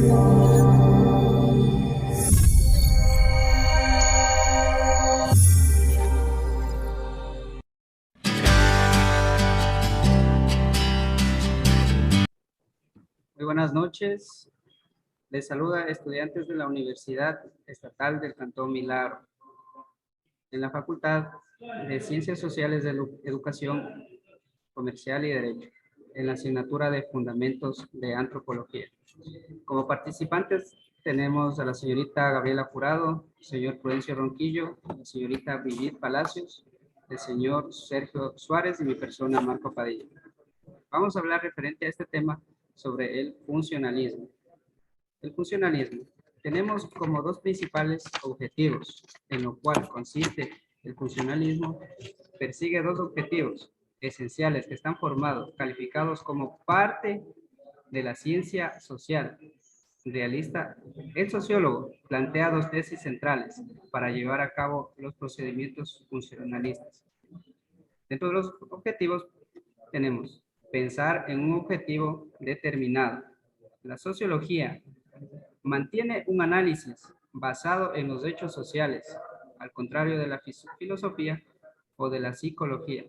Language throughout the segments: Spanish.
Muy buenas noches. Les saluda estudiantes de la Universidad Estatal del Cantón Milagro, en la Facultad de Ciencias Sociales de Educación Comercial y Derecho, en la asignatura de Fundamentos de Antropología. Como participantes tenemos a la señorita Gabriela Jurado, el señor Prudencio Ronquillo, la señorita Brigitte Palacios, el señor Sergio Suárez y mi persona Marco Padilla. Vamos a hablar referente a este tema sobre el funcionalismo. El funcionalismo. Tenemos como dos principales objetivos, en lo cual consiste el funcionalismo. Persigue dos objetivos esenciales que están formados, calificados como parte de la ciencia social. Realiza el sociólogo plantea dos tesis centrales para llevar a cabo los procedimientos funcionalistas. Dentro de los objetivos tenemos pensar en un objetivo determinado. La sociología mantiene un análisis basado en los hechos sociales, al contrario de la filosofía o de la psicología,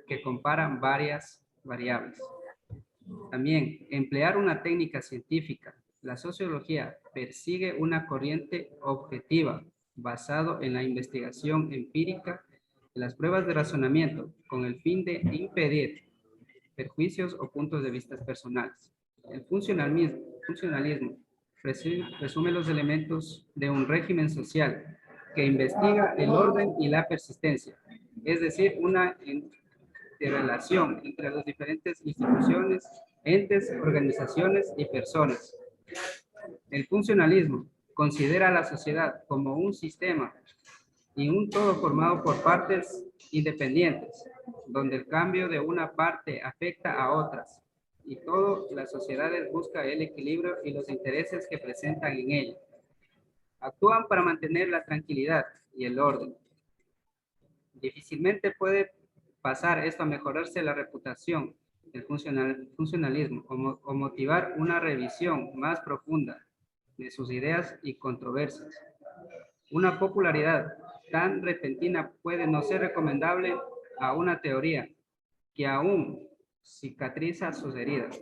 que comparan varias variables. También, emplear una técnica científica. La sociología persigue una corriente objetiva basado en la investigación empírica de las pruebas de razonamiento con el fin de impedir perjuicios o puntos de vista personales. El funcionalismo resume los elementos de un régimen social que investiga el orden y la persistencia, es decir, una interrelación entre las diferentes instituciones, entes, organizaciones y personas. El funcionalismo considera a la sociedad como un sistema y un todo formado por partes independientes, donde el cambio de una parte afecta a otras, y todas las sociedades buscan el equilibrio y los intereses que presentan en ella. Actúan para mantener la tranquilidad y el orden. Difícilmente puede pasar esto a mejorarse la reputación del funcionalismo o motivar una revisión más profunda de sus ideas y controversias. Una popularidad tan repentina puede no ser recomendable a una teoría que aún cicatriza sus heridas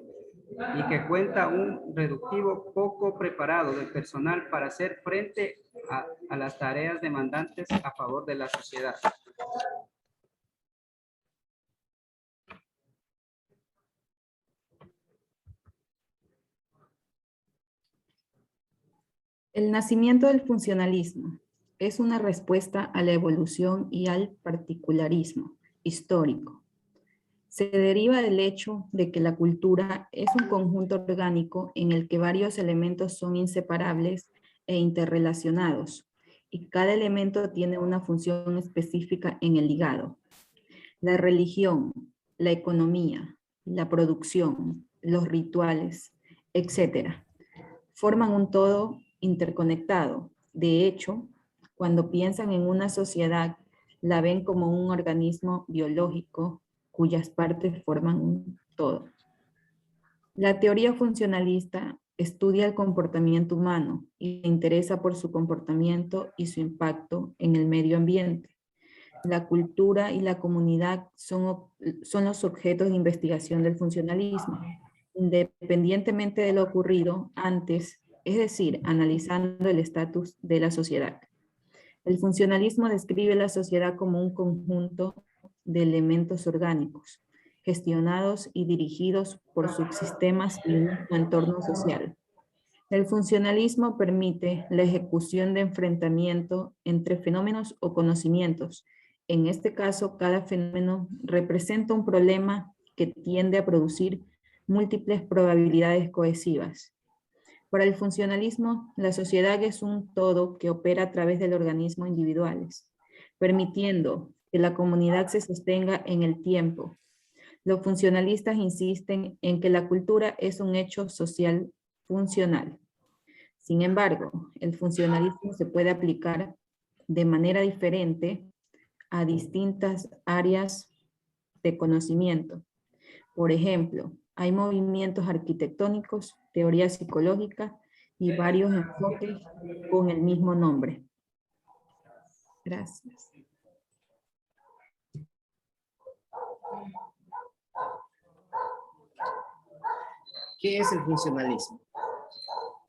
y que cuenta un reductivo poco preparado del personal para hacer frente a las tareas demandantes a favor de la sociedad. El nacimiento del funcionalismo es una respuesta a la evolución y al particularismo histórico. Se deriva del hecho de que la cultura es un conjunto orgánico en el que varios elementos son inseparables e interrelacionados, y cada elemento tiene una función específica en el ligado. La religión, la economía, la producción, los rituales, etc., forman un todo interconectado. De hecho, cuando piensan en una sociedad, la ven como un organismo biológico cuyas partes forman un todo. La teoría funcionalista estudia el comportamiento humano y se interesa por su comportamiento y su impacto en el medio ambiente. La cultura y la comunidad son los objetos de investigación del funcionalismo, independientemente de lo ocurrido antes, es decir, analizando el estatus de la sociedad. El funcionalismo describe la sociedad como un conjunto de elementos orgánicos, gestionados y dirigidos por subsistemas y un entorno social. El funcionalismo permite la ejecución de enfrentamiento entre fenómenos o conocimientos. En este caso, cada fenómeno representa un problema que tiende a producir múltiples probabilidades cohesivas. Para el funcionalismo, la sociedad es un todo que opera a través del organismo individuales, permitiendo que la comunidad se sostenga en el tiempo. Los funcionalistas insisten en que la cultura es un hecho social funcional. Sin embargo, el funcionalismo se puede aplicar de manera diferente a distintas áreas de conocimiento. Por ejemplo, hay movimientos arquitectónicos, teoría psicológica y varios enfoques con el mismo nombre. Gracias. ¿Qué es el funcionalismo?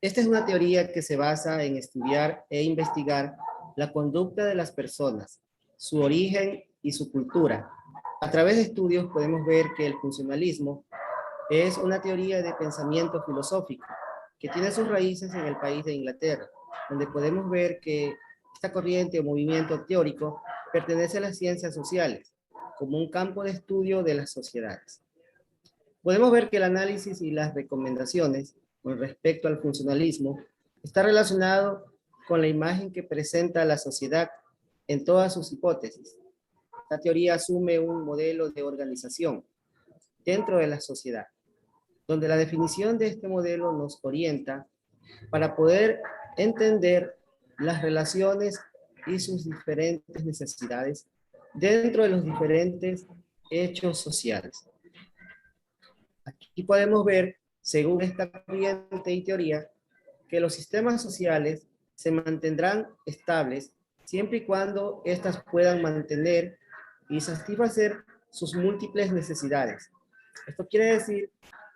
Esta es una teoría que se basa en estudiar e investigar la conducta de las personas, su origen y su cultura. A través de estudios podemos ver que el funcionalismo es una teoría de pensamiento filosófico que tiene sus raíces en el país de Inglaterra, donde podemos ver que esta corriente o movimiento teórico pertenece a las ciencias sociales, como un campo de estudio de las sociedades. Podemos ver que el análisis y las recomendaciones con respecto al funcionalismo está relacionado con la imagen que presenta la sociedad en todas sus hipótesis. Esta teoría asume un modelo de organización dentro de la sociedad, donde la definición de este modelo nos orienta para poder entender las relaciones y sus diferentes necesidades dentro de los diferentes hechos sociales. Aquí podemos ver, según esta corriente y teoría, que los sistemas sociales se mantendrán estables siempre y cuando éstas puedan mantener y satisfacer sus múltiples necesidades. Esto quiere decir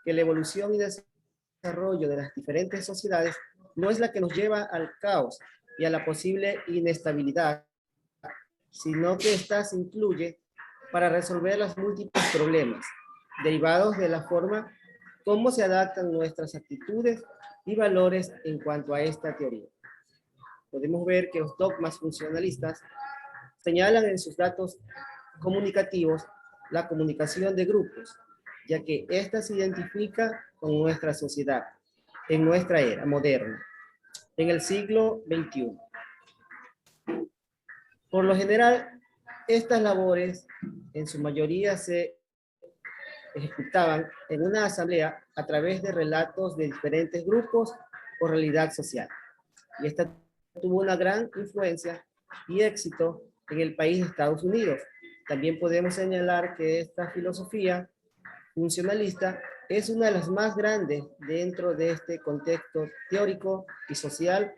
que la evolución y desarrollo de las diferentes sociedades no es la que nos lleva al caos y a la posible inestabilidad, sino que ésta se incluye para resolver los múltiples problemas derivados de la forma cómo se adaptan nuestras actitudes y valores en cuanto a esta teoría. Podemos ver que los dogmas funcionalistas señalan en sus datos comunicativos la comunicación de grupos, ya que ésta se identifica con nuestra sociedad en nuestra era moderna, en el siglo XXI. Por lo general, estas labores en su mayoría se ejecutaban en una asamblea a través de relatos de diferentes grupos o realidad social. Y esta tuvo una gran influencia y éxito en el país de Estados Unidos. También podemos señalar que esta filosofía funcionalista es una de las más grandes dentro de este contexto teórico y social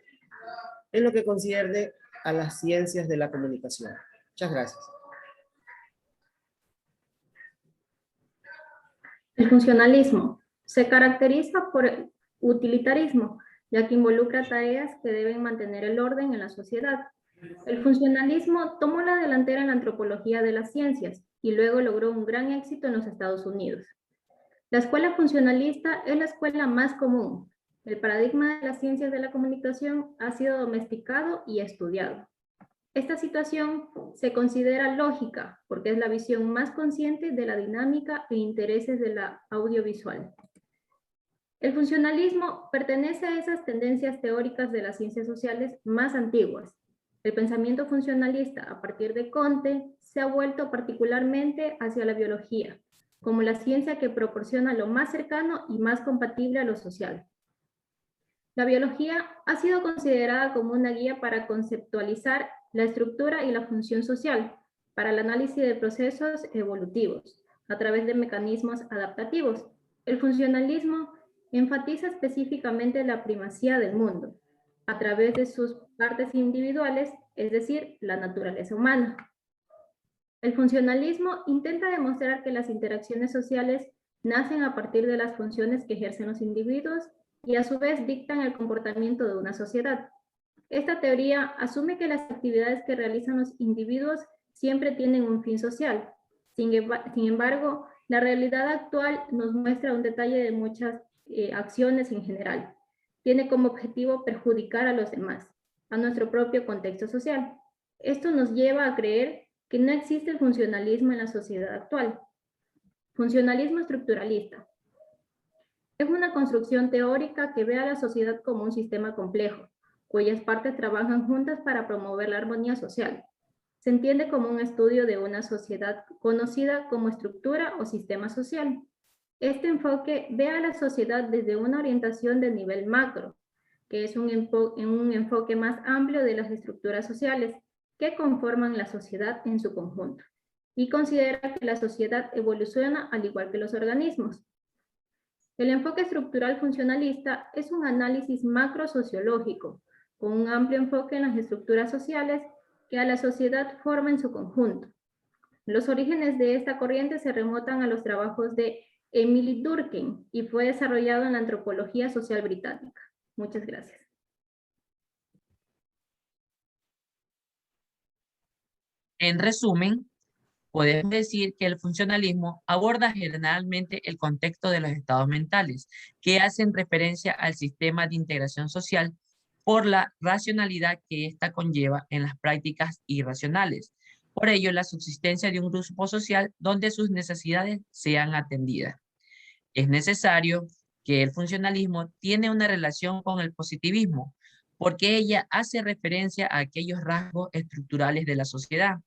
en lo que concierne a las ciencias de la comunicación. Muchas gracias. El funcionalismo se caracteriza por el utilitarismo, ya que involucra tareas que deben mantener el orden en la sociedad. El funcionalismo tomó la delantera en la antropología de las ciencias y luego logró un gran éxito en los Estados Unidos. La escuela funcionalista es la escuela más común. El paradigma de las ciencias de la comunicación ha sido domesticado y estudiado. Esta situación se considera lógica porque es la visión más consciente de la dinámica e intereses de la audiovisual. El funcionalismo pertenece a esas tendencias teóricas de las ciencias sociales más antiguas. El pensamiento funcionalista a partir de Comte se ha vuelto particularmente hacia la biología, como la ciencia que proporciona lo más cercano y más compatible a lo social. La biología ha sido considerada como una guía para conceptualizar la estructura y la función social, para el análisis de procesos evolutivos, a través de mecanismos adaptativos. El funcionalismo enfatiza específicamente la primacía del mundo, a través de sus partes individuales, es decir, la naturaleza humana. El funcionalismo intenta demostrar que las interacciones sociales nacen a partir de las funciones que ejercen los individuos y a su vez dictan el comportamiento de una sociedad. Esta teoría asume que las actividades que realizan los individuos siempre tienen un fin social. Sin embargo, la realidad actual nos muestra un detalle de muchas acciones en general. Tiene como objetivo perjudicar a los demás, a nuestro propio contexto social. Esto nos lleva a creer que no existe el funcionalismo en la sociedad actual. Funcionalismo estructuralista. Es una construcción teórica que ve a la sociedad como un sistema complejo, cuyas partes trabajan juntas para promover la armonía social. Se entiende como un estudio de una sociedad conocida como estructura o sistema social. Este enfoque ve a la sociedad desde una orientación de nivel macro, que es un enfoque más amplio de las estructuras sociales que conforman la sociedad en su conjunto, y considera que la sociedad evoluciona al igual que los organismos. El enfoque estructural funcionalista es un análisis macrosociológico, con un amplio enfoque en las estructuras sociales que a la sociedad forma en su conjunto. Los orígenes de esta corriente se remontan a los trabajos de Emily Durkheim y fue desarrollado en la antropología social británica. Muchas gracias. En resumen, podemos decir que el funcionalismo aborda generalmente el contexto de los estados mentales, que hacen referencia al sistema de integración social por la racionalidad que ésta conlleva en las prácticas irracionales. Por ello, la subsistencia de un grupo social donde sus necesidades sean atendidas. Es necesario que el funcionalismo tiene una relación con el positivismo, porque ella hace referencia a aquellos rasgos estructurales de la sociedad.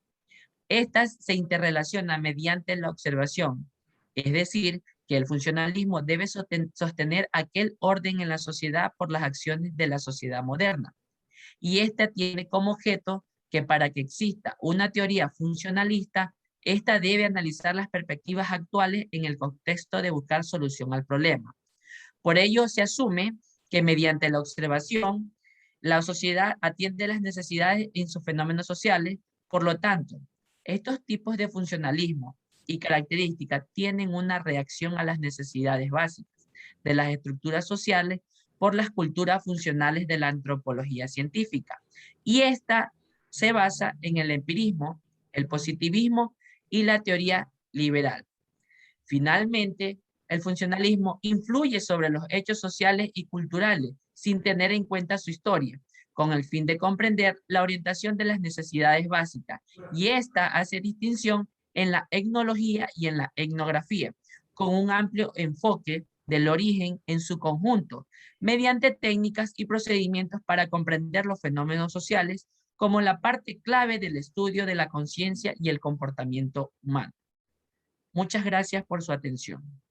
Estas se interrelacionan mediante la observación, es decir, que el funcionalismo debe sostener aquel orden en la sociedad por las acciones de la sociedad moderna. Y esta tiene como objeto que para que exista una teoría funcionalista, esta debe analizar las perspectivas actuales en el contexto de buscar solución al problema. Por ello, se asume que mediante la observación, la sociedad atiende las necesidades en sus fenómenos sociales. Por lo tanto, estos tipos de funcionalismo y características tienen una reacción a las necesidades básicas de las estructuras sociales por las culturas funcionales de la antropología científica. Y esta se basa en el empirismo, el positivismo y la teoría liberal. Finalmente, el funcionalismo influye sobre los hechos sociales y culturales sin tener en cuenta su historia, con el fin de comprender la orientación de las necesidades básicas, y esta hace distinción en la etnología y en la etnografía, con un amplio enfoque del origen en su conjunto, mediante técnicas y procedimientos para comprender los fenómenos sociales como la parte clave del estudio de la conciencia y el comportamiento humano. Muchas gracias por su atención.